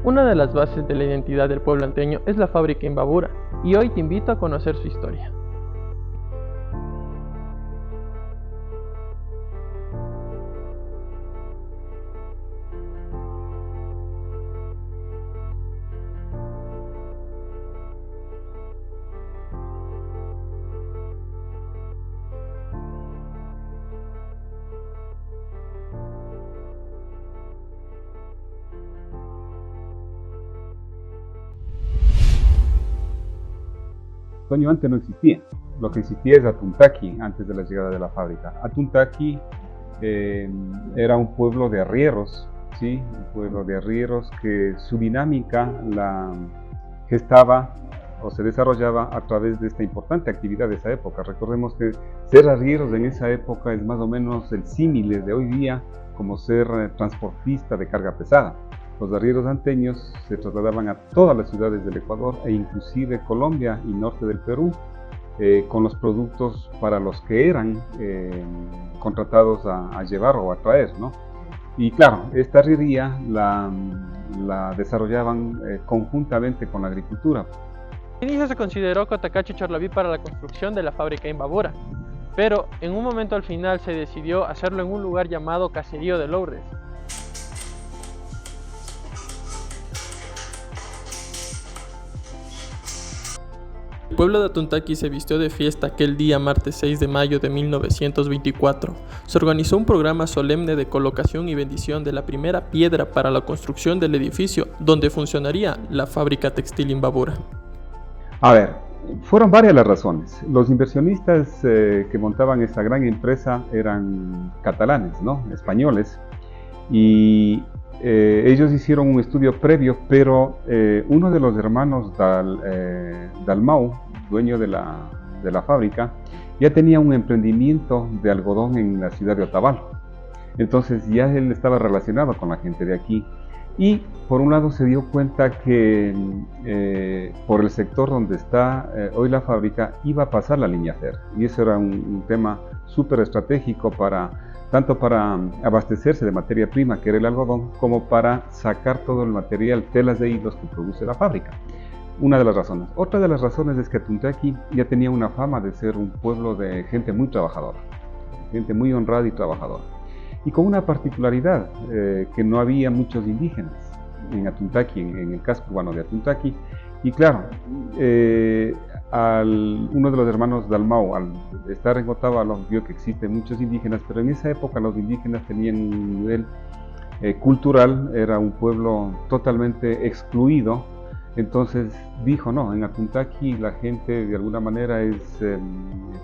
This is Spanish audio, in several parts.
Una de las bases de la identidad del pueblo anteño es la fábrica Imbabura, y hoy te invito a conocer su historia. Toño antes no existía. Lo que existía es Atuntaqui antes de la llegada de la fábrica. Atuntaqui era un pueblo de arrieros, ¿sí? Un pueblo de arrieros que su dinámica la gestaba o se desarrollaba a través de esta importante actividad de esa época. Recordemos que ser arrieros en esa época es más o menos el símil de hoy día como ser transportista de carga pesada. Los arrieros anteños se trasladaban a todas las ciudades del Ecuador e inclusive Colombia y norte del Perú con los productos para los que eran contratados a llevar o a traer, ¿no? Y claro, esta arriería la desarrollaban conjuntamente con la agricultura. Al inicio se consideró Cotacachi Chorlaví para la construcción de la fábrica Imbabura, pero en un momento al final se decidió hacerlo en un lugar llamado Caserío de Lourdes. El pueblo de Atuntaqui se vistió de fiesta aquel día martes 6 de mayo de 1924. Se organizó un programa solemne de colocación y bendición de la primera piedra para la construcción del edificio donde funcionaría la fábrica textil Imbabura. A ver, fueron varias las razones. Los inversionistas que montaban esta gran empresa eran catalanes, ¿no? Españoles, y ellos hicieron un estudio previo, pero uno de los hermanos Dalmau, dueño de la fábrica, ya tenía un emprendimiento de algodón en la ciudad de Otavalo. Entonces ya él estaba relacionado con la gente de aquí. Y por un lado se dio cuenta que por el sector donde está hoy la fábrica iba a pasar la línea férrea. Y eso era un tema súper estratégico tanto para abastecerse de materia prima, que era el algodón, como para sacar todo el material, telas de hilos que produce la fábrica. Una de las razones. Otra de las razones es que Atuntaqui ya tenía una fama de ser un pueblo de gente muy trabajadora, gente muy honrada y trabajadora. Y con una particularidad, que no había muchos indígenas en Atuntaqui, en el casco urbano de Atuntaqui. Y claro, uno de los hermanos Dalmau, al estar en Otavalo, vio que existen muchos indígenas, pero en esa época los indígenas tenían un nivel cultural, era un pueblo totalmente excluido. Entonces dijo, no, en Atuntaqui la gente de alguna manera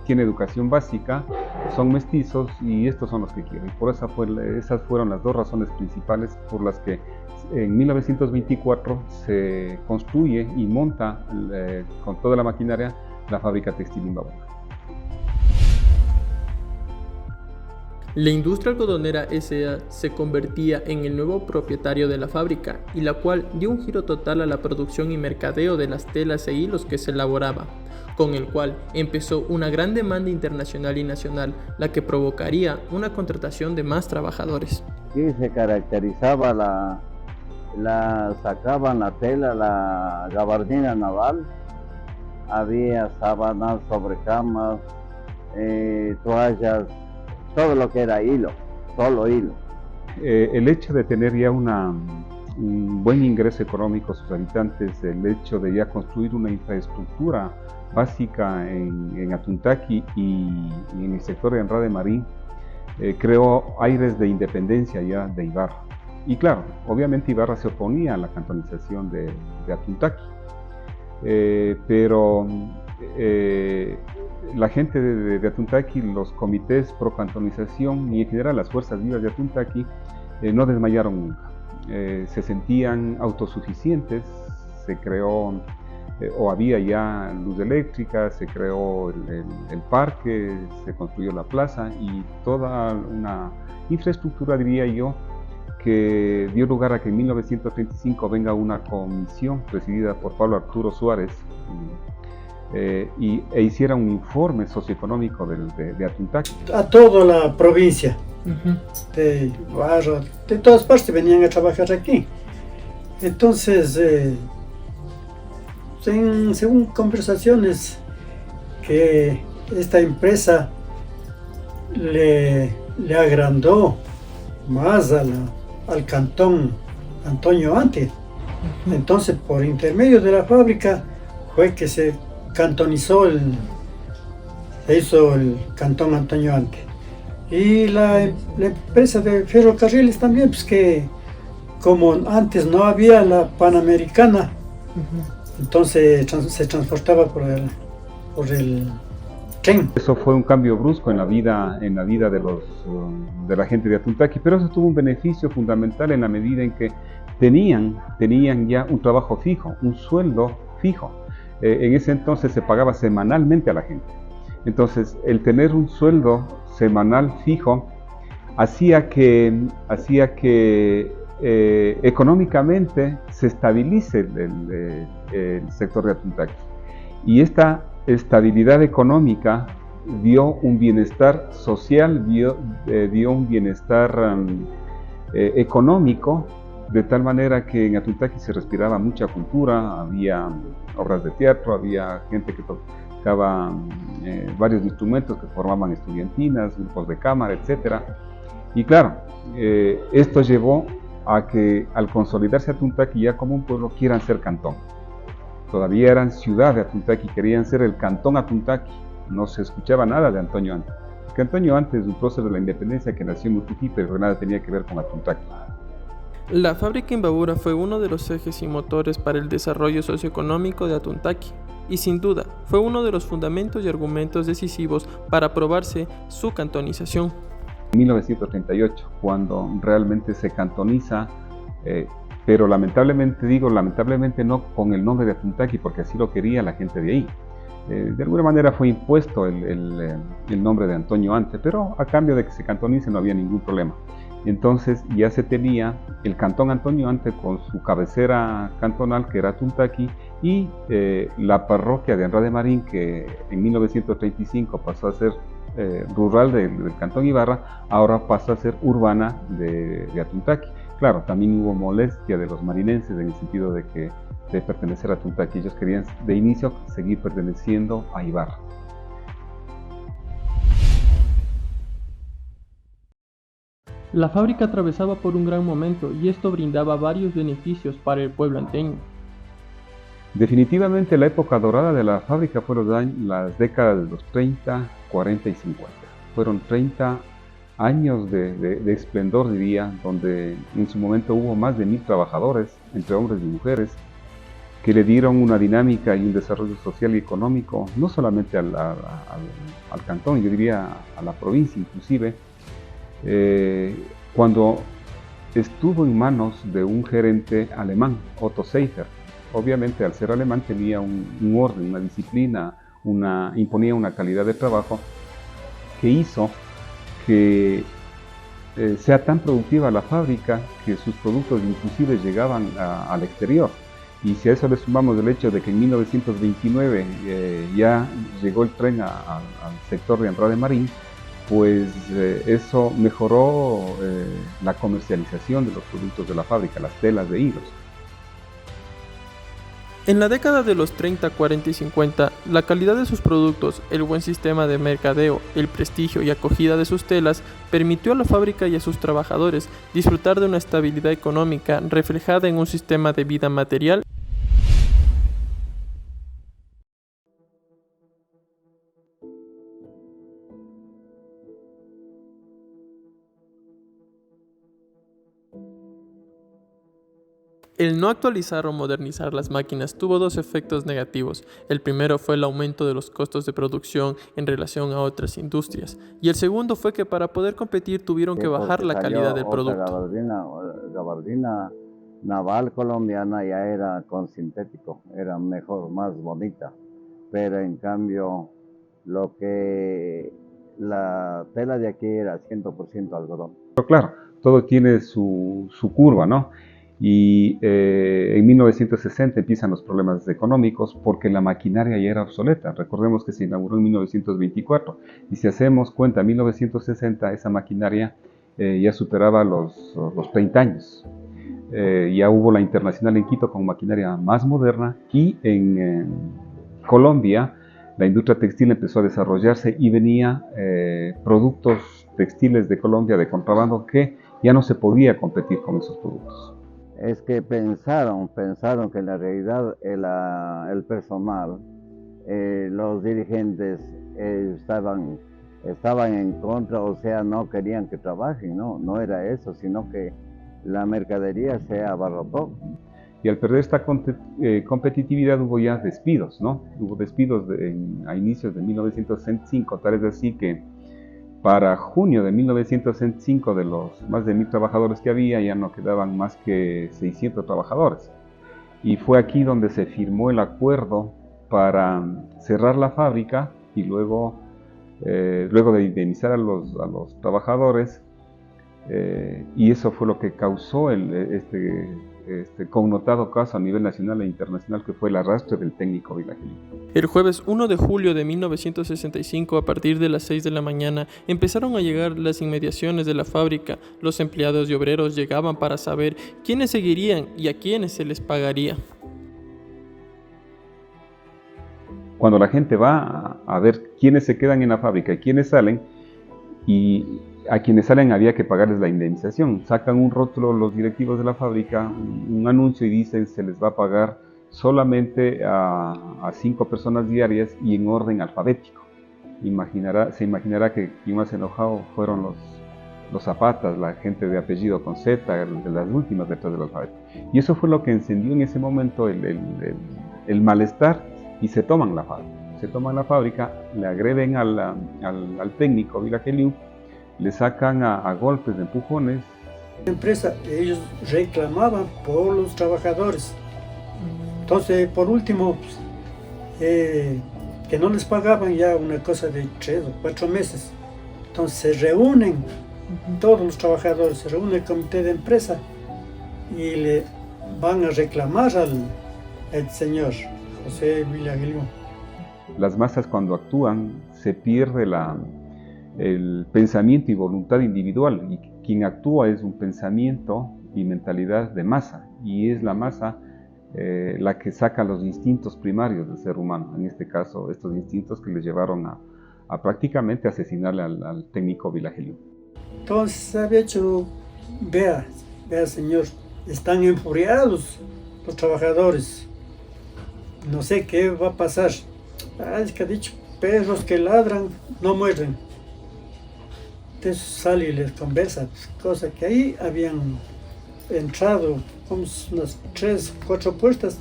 tiene educación básica, son mestizos y estos son los que quieren. Por esas fueron las dos razones principales por las que en 1924 se construye y monta con toda la maquinaria la fábrica textil Imbabura. La industria algodonera S.A. se convertía en el nuevo propietario de la fábrica y la cual dio un giro total a la producción y mercadeo de las telas e hilos que se elaboraba, con el cual empezó una gran demanda internacional y nacional, la que provocaría una contratación de más trabajadores. Aquí se caracterizaba sacaban la tela, la gabardina naval, había sábanas, sobrecamas, toallas, todo lo que era hilo, solo hilo. El hecho de tener ya un buen ingreso económico a sus habitantes, el hecho de ya construir una infraestructura básica en Atuntaqui y en el sector de Andrade Marín, creó aires de independencia ya de Ibarra. Y claro, obviamente Ibarra se oponía a la cantonización de Atuntaqui, pero la gente de Atuntaqui, los comités pro cantonización y en general las fuerzas vivas de Atuntaqui no desmayaron nunca. Se sentían autosuficientes, se creó o había ya luz eléctrica, se creó el parque, se construyó la plaza y toda una infraestructura, diría yo, que dio lugar a que en 1935 venga una comisión presidida por Pablo Arturo Suárez e hiciera un informe socioeconómico de Atuntaqui. A toda la provincia de Ibarra, de todas partes venían a trabajar aquí. Entonces, según conversaciones, que esta empresa le agrandó más al cantón Antonio Ante. Entonces, por intermedio de la fábrica fue que se cantonizó se hizo el cantón Antonio Ante. Y la empresa de ferrocarriles también, pues que como antes no había la Panamericana, entonces se transportaba por el tren. Eso fue un cambio brusco en la vida de la gente de Atuntaqui, pero eso tuvo un beneficio fundamental en la medida en que tenían ya un trabajo fijo, un sueldo fijo. En ese entonces se pagaba semanalmente a la gente. Entonces, el tener un sueldo semanal fijo hacía que económicamente se estabilice el sector de Atuntaqui. Y esta estabilidad económica dio un bienestar social, dio un bienestar económico, de tal manera que en Atuntaqui se respiraba mucha cultura, había obras de teatro, había gente que tocaba varios instrumentos que formaban estudiantinas, grupos de cámara, etc. Y claro, esto llevó a que al consolidarse Atuntaqui ya como un pueblo quieran ser cantón. Todavía eran ciudad de Atuntaqui, querían ser el cantón Atuntaqui, no se escuchaba nada de Antonio Ante. Porque Antonio Ante es un prócer de la independencia que nació en Mutuquí, pero nada tenía que ver con Atuntaqui. La fábrica Imbabura fue uno de los ejes y motores para el desarrollo socioeconómico de Atuntaqui y sin duda fue uno de los fundamentos y argumentos decisivos para aprobarse su cantonización. En 1938, cuando realmente se cantoniza, pero lamentablemente no con el nombre de Atuntaqui, porque así lo quería la gente de ahí. De alguna manera fue impuesto el nombre de Antonio Ante, pero a cambio de que se cantonice no había ningún problema. Entonces ya se tenía el cantón Antonio Ante con su cabecera cantonal, que era Atuntaqui, y la parroquia de Anra de Marín, que en 1935 pasó a ser rural del cantón Ibarra, ahora pasa a ser urbana de Atuntaqui. Claro, también hubo molestia de los marinenses en el sentido de pertenecer a Atuntaqui. Ellos querían de inicio seguir perteneciendo a Ibarra. La fábrica atravesaba por un gran momento y esto brindaba varios beneficios para el pueblo anteño. Definitivamente la época dorada de la fábrica fueron las décadas de los 30, 40 y 50. Fueron 30 años de esplendor, diría, donde en su momento hubo más de 1000 trabajadores, entre hombres y mujeres, que le dieron una dinámica y un desarrollo social y económico, no solamente al cantón, yo diría a la provincia inclusive. Cuando estuvo en manos de un gerente alemán, Otto Seifer, obviamente al ser alemán tenía un orden, una disciplina, imponía una calidad de trabajo que hizo que sea tan productiva la fábrica que sus productos inclusive llegaban al exterior. Y si a eso le sumamos el hecho de que en 1929 ya llegó el tren al sector de Anra de Marín, pues eso mejoró la comercialización de los productos de la fábrica, las telas de hilos. En la década de los 30, 40 y 50, la calidad de sus productos, el buen sistema de mercadeo, el prestigio y acogida de sus telas permitió a la fábrica y a sus trabajadores disfrutar de una estabilidad económica reflejada en un sistema de vida material. El no actualizar o modernizar las máquinas tuvo dos efectos negativos. El primero fue el aumento de los costos de producción en relación a otras industrias. Y el segundo fue que para poder competir tuvieron que bajar la calidad del producto. Gabardina naval colombiana ya era con sintético, era mejor, más bonita. Pero en cambio, la tela de aquí era 100% algodón. Pero claro, todo tiene su curva, ¿no? Y en 1960 empiezan los problemas económicos porque la maquinaria ya era obsoleta. Recordemos que se inauguró en 1924 y si hacemos cuenta, en 1960 esa maquinaria ya superaba los 30 años. ya hubo la Internacional en Quito con maquinaria más moderna, y en Colombia la industria textil empezó a desarrollarse y venía productos textiles de Colombia de contrabando que ya no se podía competir con esos productos. Es que pensaron que en la realidad el personal, los dirigentes estaban en contra, o sea, no querían que trabajen, no era eso, sino que la mercadería se abarrotó. Y al perder esta competitividad hubo ya despidos, ¿no? Hubo despidos a inicios de 1965, tal es así que para junio de 1965 de los más de 1000 trabajadores que había, ya no quedaban más que 600 trabajadores. Y fue aquí donde se firmó el acuerdo para cerrar la fábrica y luego de indemnizar a los trabajadores, y eso fue lo que causó este connotado caso a nivel nacional e internacional, que fue el arrastre del técnico Vilageliu. El jueves 1 de julio de 1965, a partir de las 6 de la mañana, empezaron a llegar las inmediaciones de la fábrica. Los empleados y obreros llegaban para saber quiénes seguirían y a quiénes se les pagaría. Cuando la gente va a ver quiénes se quedan en la fábrica y quiénes salen, y a quienes salen había que pagarles la indemnización. Sacan un rótulo los directivos de la fábrica, un anuncio, y dicen se les va a pagar solamente a 5 personas diarias y en orden alfabético. Se imaginará que quien más enojado fueron los zapatas, la gente de apellido con Z, de las últimas letras del alfabeto. Y eso fue lo que encendió en ese momento el malestar, y se toman la fábrica. Se toman la fábrica, le agreden al técnico Vilageliu, le sacan a golpes, de empujones. La empresa, ellos reclamaban por los trabajadores. Entonces, por último, que no les pagaban ya una cosa de 3 o 4 meses. Entonces se reúnen todos los trabajadores, se reúne el comité de empresa y le van a reclamar al señor José Vilageliu. Las masas, cuando actúan, se pierde el pensamiento y voluntad individual, y quien actúa es un pensamiento y mentalidad de masa, y es la masa la que saca los instintos primarios del ser humano, en este caso estos instintos que le llevaron a prácticamente asesinarle al técnico Vilageliu. Entonces había hecho, vea señor, están enfuriados los trabajadores, no sé qué va a pasar. Es que ha dicho, perros que ladran no muerden. Entonces sale y les conversa, cosa que ahí habían entrado unas 3 o 4 puertas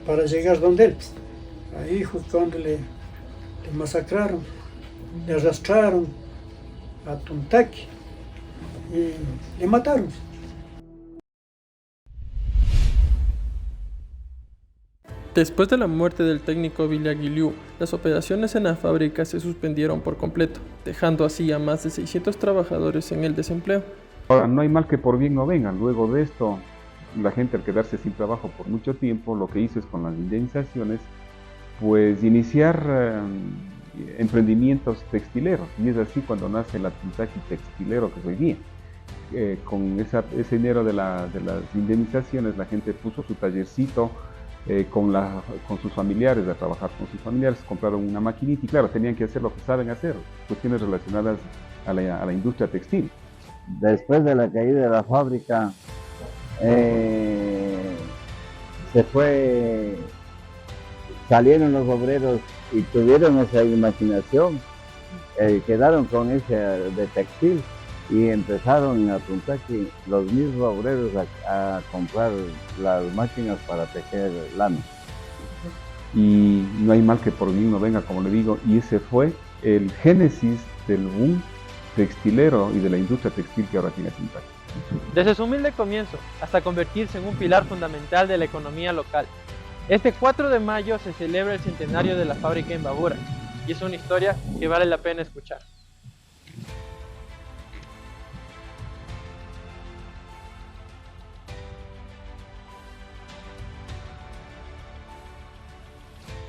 para llegar donde él. Ahí fue cuando le masacraron, le arrastraron a Tuntaqui y le mataron. Después de la muerte del técnico Vilageliu, las operaciones en la fábrica se suspendieron por completo, dejando así a más de 600 trabajadores en el desempleo. Ahora, no hay mal que por bien no venga. Luego de esto, la gente, al quedarse sin trabajo por mucho tiempo, lo que hizo es, con las indemnizaciones, pues iniciar emprendimientos textileros, y es así cuando nace la Tuntaqui textilero que es hoy día. Con ese dinero de las indemnizaciones, la gente puso su tallercito con sus familiares, a trabajar con sus familiares, compraron una maquinita, y claro, tenían que hacer lo que saben hacer, cuestiones relacionadas a la industria textil. Después de la caída de la fábrica, salieron los obreros y tuvieron esa imaginación, quedaron con ese de textil, y empezaron a Tuntaqui los mismos obreros a comprar las máquinas para tejer lana. Y no hay mal que por bien no venga, como le digo, y ese fue el génesis del boom textilero y de la industria textil que ahora tiene Tuntaqui. Desde su humilde comienzo hasta convertirse en un pilar fundamental de la economía local. Este 4 de mayo se celebra el centenario de la fábrica Imbabura, y es una historia que vale la pena escuchar.